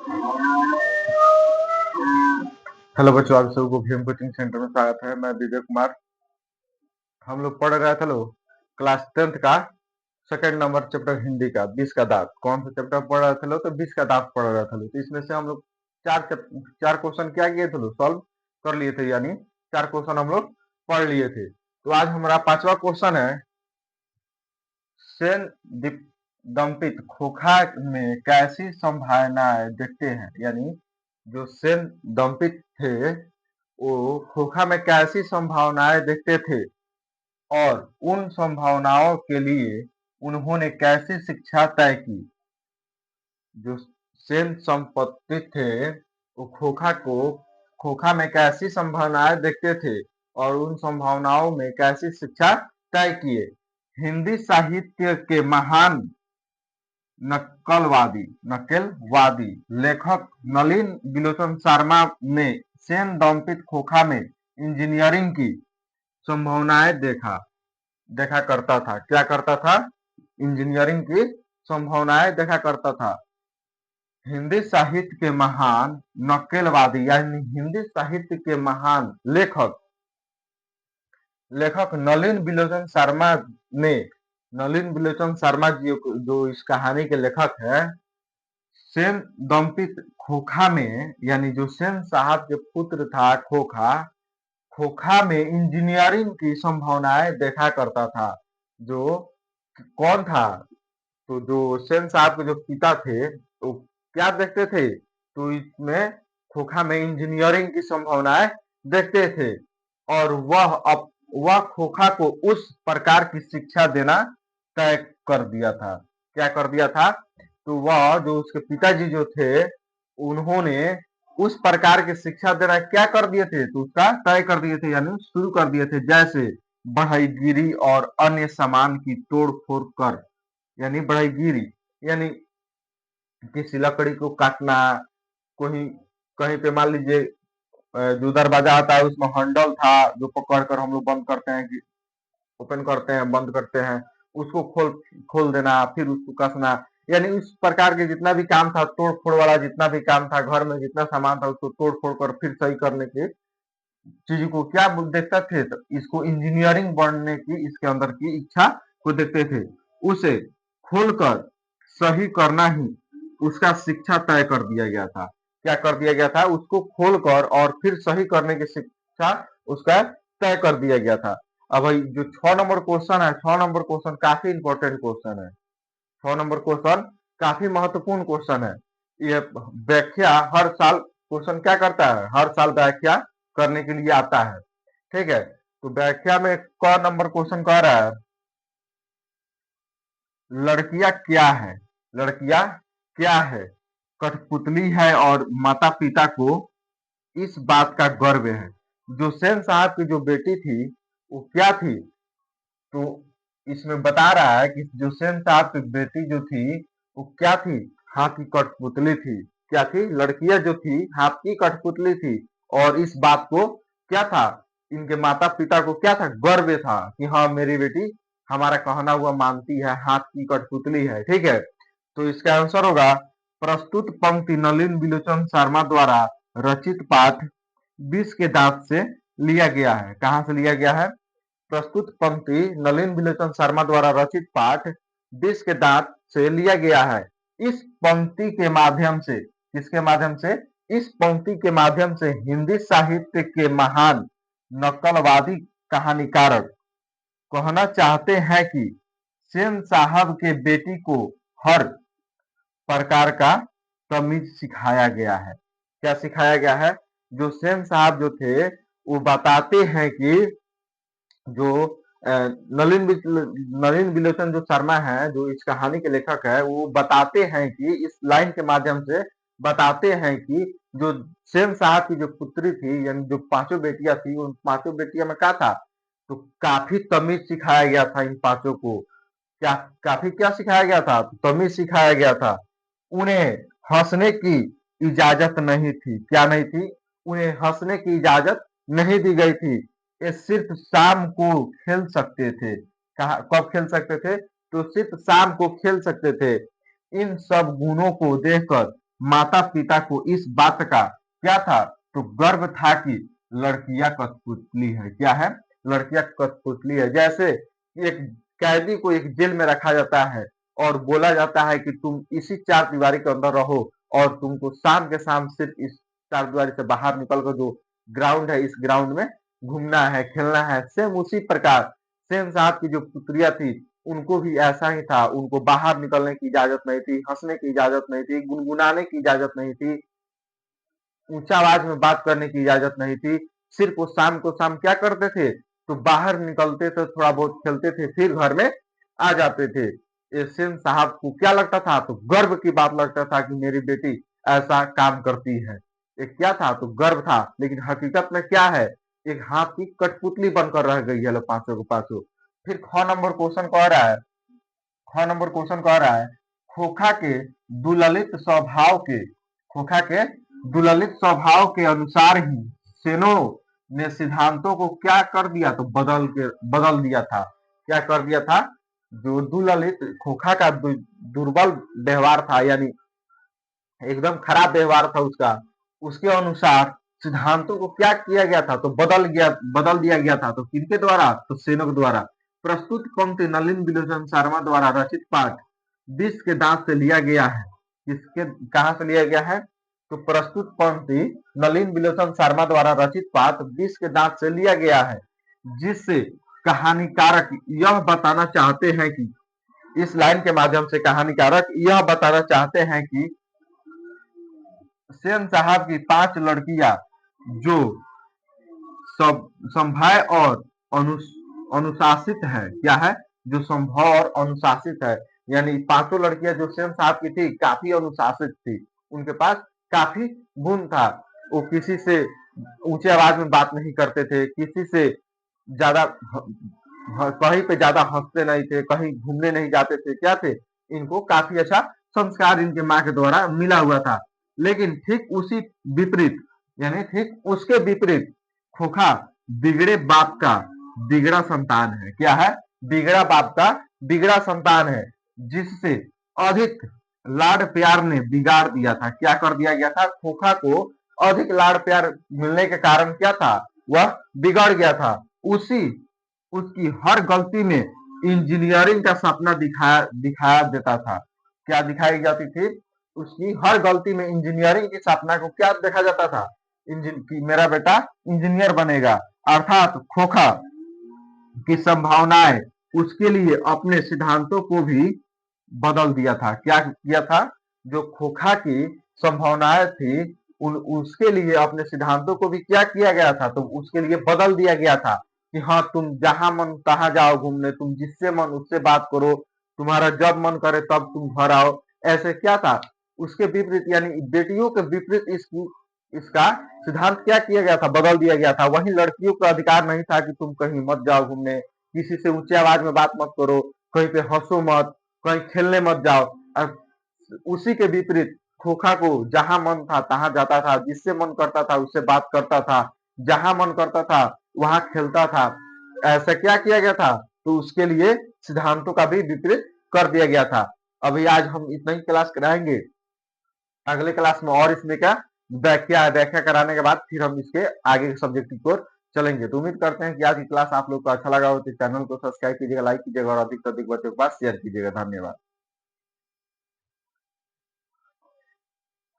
Hello बच्चों, आप सबको भीम कोचिंग सेंटर में स्वागत है। मैं विजय कुमार। हम लोग पढ़ रहे थे क्लास 10th का सेकंड नंबर चैप्टर हिंदी का 20 का दांत। कौन सा चैप्टर पढ़ रहे थे तो 20 का दांत पढ़ रहे थे। तो इसमें से हम लोग चार क्वेश्चन क्या किए थे, सॉल्व कर लिए थे, यानी चार क्वेश्चन हम लोग पढ़ लिए थे। तो आज हमारा पांचवा क्वेश्चन है, सेन दंपित खोखा में कैसी संभावनाएं देखते हैं। यानी जो सेन दंपित थे वो खोखा में कैसी संभावनाएं देखते थे और उन संभावनाओं के लिए उन्होंने कैसी शिक्षा तय की। जो सेन संपत्ति थे वो खोखा में कैसी संभावनाएं देखते थे और उन संभावनाओं में कैसी शिक्षा तय किए। हिंदी साहित्य के महान नकेलवादी लेखक नलिन बिलोचन शर्मा ने सेन दंपित खोखा में इंजीनियरिंग की संभावनाएं देखा करता था। क्या करता था? इंजीनियरिंग की संभावनाएं देखा करता था। हिंदी साहित्य के महान नकेलवादी यानी हिंदी साहित्य के महान लेखक नलिन बिलोचन शर्मा ने, नलिन बिलोचन शर्मा जी जो इस कहानी के लेखक है, सेन दंपित खोखा में, यानी जो सेन साहब के पुत्र था खोखा में इंजीनियरिंग की संभावनाएं देखा करता था। जो कौन था? तो जो सेन साहब के जो पिता थे तो क्या देखते थे? तो इसमें खोखा में इंजीनियरिंग की संभावनाएं देखते थे और वह खोखा को उस प्रकार की शिक्षा देना तय कर दिया था। क्या कर दिया था? तो वह जो उसके पिताजी जो थे उन्होंने उस प्रकार की शिक्षा देना क्या कर दिए थे? तो उसका तय कर दिए थे, यानी शुरू कर दिए थे। जैसे बढ़ईगिरी और अन्य सामान की तोड़ फोड़ कर, यानी बढ़ईगिरी यानी किसी लकड़ी को काटना, कोई कहीं पे मान लीजिए जो दरवाजा आता है उसमें हैंडल था जो पकड़ कर हम लोग बंद करते हैं, कि ओपन करते हैं बंद करते हैं, उसको खोल खोल देना, फिर उसको कसना, यानी इस प्रकार के जितना भी काम था, तोड़ फोड़ वाला जितना भी काम था, घर में जितना सामान था उसको तोड़ फोड़ कर फिर सही करने की चीज को क्या देखते थे? तो इसको इंजीनियरिंग बनने की, इसके अंदर की इच्छा को देखते थे। उसे खोलकर सही करना ही उसका शिक्षा तय कर दिया गया था। क्या कर दिया गया था? उसको खोलकर और फिर सही करने की शिक्षा उसका तय कर दिया गया था। अब भाई जो 6 नंबर क्वेश्चन है, 6 नंबर क्वेश्चन काफी इंपॉर्टेंट क्वेश्चन है। 6 नंबर क्वेश्चन काफी महत्वपूर्ण क्वेश्चन है। ये व्याख्या हर साल क्वेश्चन क्या करता है? हर साल व्याख्या करने के लिए आता है। ठीक है, तो व्याख्या में क नंबर क्वेश्चन कह रहा है, लड़कियां क्या है? लड़कियां क्या है? कठपुतली है और माता पिता को इस बात का गर्व है। जो सेन साहब की जो बेटी थी वो क्या थी? तो इसमें बता रहा है कि जो सेन साहब की बेटी जो थी वो क्या थी? हाथ की कठपुतली थी। क्या थी? लड़कियां जो थी हाथ की कठपुतली थी। और इस बात को क्या था? इनके माता पिता को क्या था? गर्व था कि हाँ मेरी बेटी हमारा कहना हुआ मानती है, हाथ की कठपुतली है। ठीक है, तो इसका आंसर होगा, प्रस्तुत पंक्ति नलिन बिलोचन शर्मा द्वारा रचित पाठ 20 के दांत से लिया गया है। कहां से लिया गया है? प्रस्तुत पंक्ति नलिन बिलोचन शर्मा द्वारा रचित पाठ 20 के दांत से लिया गया है। इस पंक्ति के माध्यम से, किसके माध्यम से? इस पंक्ति के माध्यम से हिंदी साहित्य के महान नकलवादी कहानीकारक कहना चाहते हैं कि सेन साहब के बेटी को हर प्रकार का तमीज सिखाया गया है। क्या सिखाया गया है? जो सेन साहब जो थे वो बताते हैं कि जो नलिन बिलोचन जो शर्मा है, जो इस कहानी के लेखक है, वो बताते हैं कि इस लाइन के माध्यम से बताते हैं कि जो सेन साहब की जो पुत्री थी, यानी जो पांचों बेटियां थी, उन पांचों बेटियों में क्या था? तो काफी तमीज सिखाया गया था इन पांचों को। क्या काफी क्या सिखाया गया था? तमीज सिखाया गया था। उन्हें हंसने की इजाजत नहीं थी। क्या नहीं थी? उन्हें हंसने की इजाजत नहीं दी गई थी। ये सिर्फ शाम को खेल सकते थे। कब खेल सकते थे? तो सिर्फ शाम को खेल सकते थे। इन सब गुणों को देखकर माता पिता को इस बात का क्या था, तो गर्व था कि लड़कियां कठपुतली है। क्या है? लड़कियां कठपुतली है। जैसे एक कैदी को एक जेल में रखा जाता है और बोला जाता है कि तुम इसी चार दीवारी के अंदर रहो और तुमको शाम के शाम सिर्फ इस चार दीवारी से बाहर निकलकर जो ग्राउंड है इस ग्राउंड में घूमना है, खेलना है। सेम उसी प्रकार सेन साहब की जो पुत्रियां थी उनको भी ऐसा ही था। उनको बाहर निकलने की इजाजत नहीं थी, हंसने की इजाजत नहीं थी, गुनगुनाने की इजाजत नहीं थी, ऊंचा आवाज में बात करने की इजाजत नहीं थी। सिर्फ वो शाम को शाम क्या करते थे, तो बाहर निकलते थे, थोड़ा बहुत खेलते थे, फिर घर में आ जाते थे। एसएन साहब को क्या लगता था, तो गर्व की बात लगता था कि मेरी बेटी ऐसा काम करती है। एक क्या था, तो गर्व था। लेकिन हकीकत में क्या है, एक हाथ की कठपुतली बनकर रह गई है लोग पांचों को पांचों। फिर ख नंबर क्वेश्चन कह रहा है, ख नंबर क्वेश्चन कह रहा है, खोखा के दुललित स्वभाव के खोखा के दुललित स्वभाव के अनुसार ही सेनो ने सिद्धांतों को क्या कर दिया, तो बदल दिया था। क्या कर दिया था, जो दुललित खोखा का दुर्बल व्यवहार था, यानी एकदम खराब व्यवहार था उसका, उसके अनुसार सिद्धांतों को क्या किया गया था, तो बदल दिया गया था। तो किनके द्वारा, तो सेनों द्वारा। प्रस्तुत पंक्ति नलिन विलोचन शर्मा द्वारा रचित पाठ विष के दांत से लिया गया है। किसके कहां से लिया गया है, तो प्रस्तुत पंक्ति नलिन विलोचन शर्मा द्वारा रचित पाठ विष के दांत से लिया गया है, जिससे कहानीकारक यह बताना चाहते हैं कि इस लाइन के माध्यम से कहानीकारक यह बताना चाहते हैं कि सेन साहब की पांच लड़कियां जो सब संभय और अनुशासित है। क्या है, जो संभव और अनुशासित है, यानी पांचों लड़कियां जो सेन साहब की थी काफी अनुशासित थी, उनके पास काफी गुण था। वो किसी से ऊंचे आवाज में बात नहीं करते थे, किसी से ज्यादा कहीं पे ज्यादा हंसते नहीं थे, कहीं घूमने नहीं जाते थे। क्या थे, इनको काफी अच्छा संस्कार इनके माँ के द्वारा मिला हुआ था। लेकिन ठीक उसी विपरीत, यानी ठीक उसके विपरीत खोखा बिगड़े बाप का बिगड़ा संतान है। क्या है, बिगड़ा बाप का बिगड़ा संतान है, जिससे अधिक लाड प्यार ने बिगाड़ दिया था। क्या कर दिया गया था, खोखा को अधिक लाड प्यार मिलने के कारण क्या था, वह बिगड़ गया था। उसी उसकी हर गलती में इंजीनियरिंग का सपना दिखाया दिखाया देता था। क्या दिखाई जाती थी, उसकी हर गलती में इंजीनियरिंग के सपना को क्या देखा जाता था, कि मेरा बेटा इंजीनियर बनेगा। अर्थात खोखा की संभावनाएं उसके लिए अपने सिद्धांतों को भी बदल दिया था। क्या किया था, जो खोखा की संभावनाएं थी उसके लिए अपने सिद्धांतों को भी क्या किया गया था, तो उसके लिए बदल दिया गया था कि हाँ तुम जहां मन तहां जाओ घूमने, तुम जिससे मन उससे बात करो, तुम्हारा जब मन करे तब तुम घर आओ। ऐसे क्या था, उसके विपरीत, यानी बेटियों के विपरीत इसका सिद्धांत क्या किया गया था, बदल दिया गया था। वहीं लड़कियों का अधिकार नहीं था कि तुम कहीं मत जाओ घूमने, किसी से ऊंचे आवाज में बात मत करो, कहीं पे हंसो मत, कहीं खेलने मत जाओ। उसी के विपरीत खोखा को जहां मन था तहां जाता था, जिससे मन करता था उससे बात करता था, जहां मन करता था वहां खेलता था। ऐसा क्या किया गया था, तो उसके लिए सिद्धांतों का भी विपरीत कर दिया गया था। अभी आज हम इतना ही क्लास कराएंगे, अगले क्लास में और इसमें क्या व्याख्या व्याख्या कराने के बाद फिर हम इसके आगे के सब्जेक्ट की ओर चलेंगे। तो उम्मीद करते हैं कि आज की क्लास आप लोग को अच्छा लगा हो, तो चैनल को सब्सक्राइब कीजिएगा, लाइक कीजिएगा और अधिक से अधिक बच्चों के पास शेयर कीजिएगा। धन्यवाद।